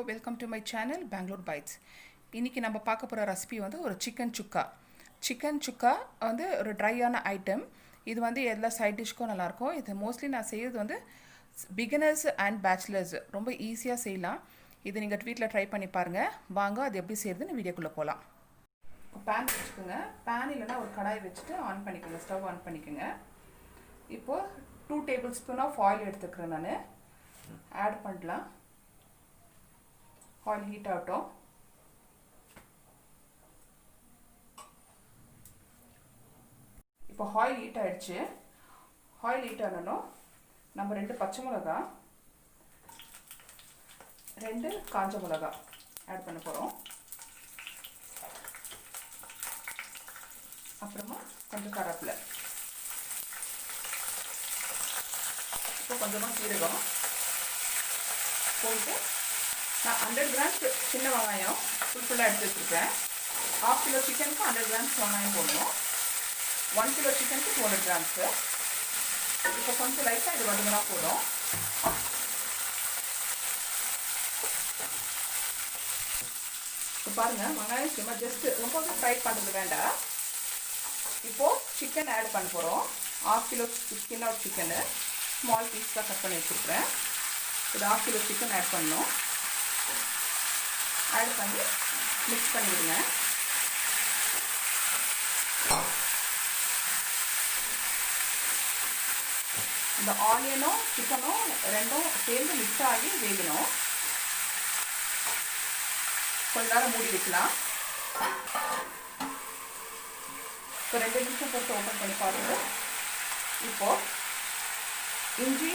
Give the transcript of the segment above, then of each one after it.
Welcome to my channel Bangalore bites. இன்றைக்கி நம்ம பார்க்க போகிற ரெசிபி வந்து ஒரு சிக்கன் சுக்கா. சிக்கன் சுக்கா வந்து ஒரு ட்ரையான ஐட்டம். இது வந்து எல்லா சைட் டிஷ்க்கும் நல்லாயிருக்கும். இது மோஸ்ட்லி நான் செய்கிறது வந்து பிகினர்ஸ் அண்ட் பேச்சுலர்ஸ் ரொம்ப ஈஸியாக செய்யலாம். இது நீங்கள் வீட்டில் ட்ரை பண்ணி பாருங்கள். வாங்க அது எப்படி செய்கிறதுன்னு வீடியோக்குள்ளே போகலாம். பேன் வச்சுக்கோங்க. பேன் இல்லைன்னா ஒரு கடாய் வச்சுட்டு ஆன் பண்ணிக்கோங்க. ஸ்டவ் ஆன் பண்ணிக்கோங்க. இப்போது 2 டேபிள் ஸ்பூன் ஆஃப் ஆயில் எடுத்துக்கிறேன். நான் ஆட் பண்ணலாம். ஆயில் ஹீட் ஆகட்டும். இப்போ ஆயில் ஹீட் ஆகிடுச்சு. ஆயில் ஹீட் ஆகணும். நம்ம 2 பச்சை மிளகா, 2 காஞ்ச மிளகா ஆட் பண்ண போகிறோம். அப்புறமா கொஞ்சம் கருவேப்பிலை, இப்போ கொஞ்சமாக சீரகம் போட்டு நான் 100 கிராம்ஸ் சின்ன வெங்காயம் ஃபுல்லாக எடுத்து வச்சுருக்கேன். 1/2 கிலோ சிக்கனுக்கு 100 கிராம்ஸ் வெங்காயம் போடணும். 1 கிலோ சிக்கனுக்கு 200 கிராம்ஸு. இப்போ கொஞ்சம் லைட்டாக இது வதங்கினா போதும். இப்போ பாருங்கள், வெங்காயம் சும்மா ஜஸ்ட் ரொம்ப ஃப்ரை பண்ணுறது வேண்டாம். இப்போது சிக்கன் ஆட் பண்ண போகிறோம். 1/2 kilo skin out chicken small piece தான் கட் பண்ணி வச்சுருக்கிறேன். இது 1/2 கிலோ சிக்கன் ஆட் பண்ணணும். ஆட் பண்ணி மிக்ஸ் பண்ணிவிடுங்க. இந்த ஆனியனும் சிக்கனும் ரெண்டும் சேர்ந்து மிக்ஸ் ஆகி வேகணும். கொஞ்ச நேரம் மூடி வைக்கலாம். இப்போ 2 நிமிஷம் போட்டு ஓப்பன் பண்ணி பாருங்க. இப்போது இஞ்சி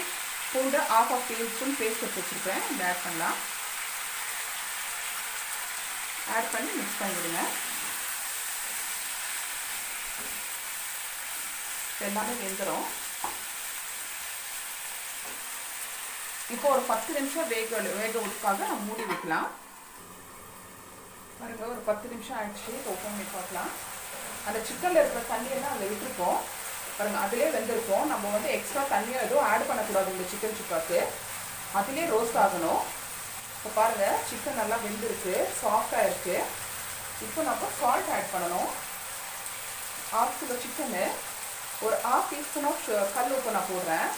பூண்டு 1/2 டேபிள் ஸ்பூன் பேஸ்ட் எடுத்து வச்சுருக்கேன். இந்த ஆட் பண்ணலாம். ஆட் பண்ணி மிக்ஸ் பண்ணிவிடுங்க. எல்லாமே வெந்துடும். இப்போ ஒரு 10 நிமிஷம் வேக விட்டுக்காக நம்ம மூடி வைக்கலாம். பாருங்க, ஒரு 10 நிமிஷம் ஆயிடுச்சு. ஓப்பன் பண்ணி பார்க்கலாம். அந்த சிக்கனில் இருக்கிற தண்ணியெல்லாம் அதில் விட்டுருக்கோம். பாருங்கள், அதிலே வெந்திருக்கோம். நம்ம வந்து எக்ஸ்ட்ரா தண்ணியை எதுவும் ஆட் பண்ணக்கூடாது. இந்த சிக்கன் சுக்காக்கு அதிலே ரோஸ்ட் ஆகணும். இப்போ பாருங்கள், சிக்கன் நல்லா வெந்திருக்கு, சாஃப்டாக இருக்குது. இப்போ நம்ம சால்ட் ஆட் பண்ணணும். 1/2 கிலோ சிக்கனு ஒரு 1/2 டீஸ்பூன் ஆஃப் கல் உப்பு நான் போடுறேன்.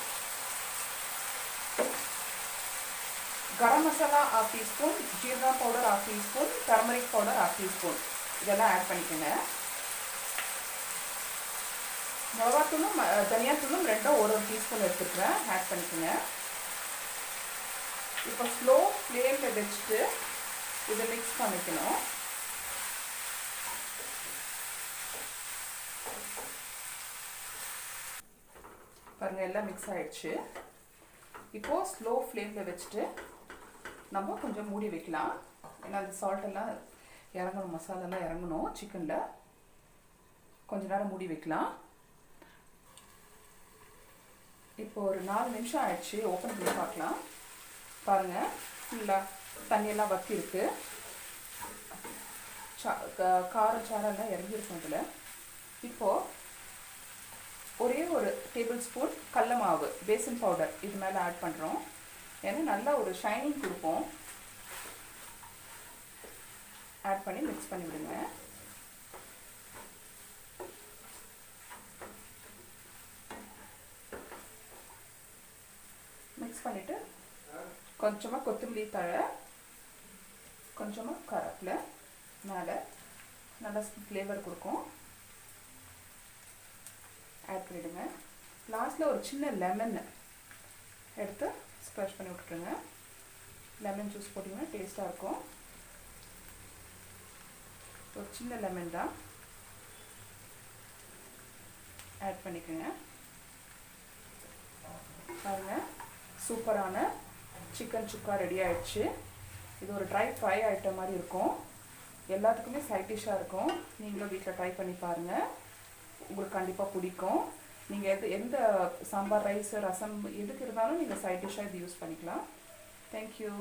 Garam masala 1/2 teaspoon, jeera powder 1/2 teaspoon, turmeric powder 1/2 teaspoon இதெல்லாம் ஆட் பண்ணிக்கோங்க. மிளகாத்தூளும் தனியாத்தூளும் ரெண்டும் ஒரு டீஸ்பூன் எடுத்துக்கிறேன். ஆட் பண்ணிக்கோங்க. இப்போ ஸ்லோ ஃப்ளேமில் வச்சுட்டு இதை மிக்ஸ் பண்ணிக்கணும். பாருங்கள், எல்லாம் மிக்ஸ் ஆகிடுச்சு. இப்போது ஸ்லோ ஃப்ளேமில் வச்சுட்டு நம்ம கொஞ்சம் மூடி வைக்கலாம். ஏன்னா அந்த சால்ட்டெல்லாம் இறங்கணும், மசாலாலாம் இறங்கணும் சிக்கனில். கொஞ்ச நேரம் மூடி வைக்கலாம். இப்போ ஒரு 4 நிமிஷம் ஆயிடுச்சு. ஓப்பன் பண்ணி பார்க்கலாம். பாருங்கள், ஃபுல்லாக தண்ணியெல்லாம் வற்றி இருக்கு. காரச்சாரெல்லாம் இறங்கியிருக்கும் இதில். இப்போது ஒரே ஒரு டேபிள் ஸ்பூன் கடல மாவு பேசின் பவுடர் இது மேலே ஆட் பண்ணுறோம். ஏன்னா நல்லா ஒரு ஷைனிங் கொடுப்போம். ஆட் பண்ணி மிக்ஸ் பண்ணிவிடுங்க. மிக்ஸ் பண்ணிவிட்டு கொஞ்சமாக கொத்தமல்லி தழை, கொஞ்சமாக கருவேப்பிலை மேலே நல்லா ஃப்ளேவர் கொடுக்கும். ஆட் பண்ணிவிடுங்க. லாஸ்ட்டில் ஒரு சின்ன லெமன் எடுத்து ஸ்க்ரஷ் பண்ணி விட்டுருங்க. லெமன் ஜூஸ் போட்டிங்கன்னா டேஸ்ட்டாக இருக்கும். ஒரு சின்ன லெமன் தான் ஆட் பண்ணிக்கோங்க. பாருங்கள், சூப்பரான சிக்கன் சுக்கா ரெடி ஆகிடுச்சு. இது ஒரு ட்ரை ஃப்ரை ஐட்டம் மாதிரி இருக்கும். எல்லாத்துக்குமே சைட் டிஷ்ஷாக இருக்கும். நீங்களும் வீட்டில் ட்ரை பண்ணி பாருங்கள். உங்களுக்கு கண்டிப்பாக பிடிக்கும். நீங்கள் எந்த சாம்பார், ரைஸ், ரசம் எதுக்கு இருந்தாலும் நீங்கள் சைட் டிஷ்ஷாக இது யூஸ் பண்ணிக்கலாம். தேங்க்யூ.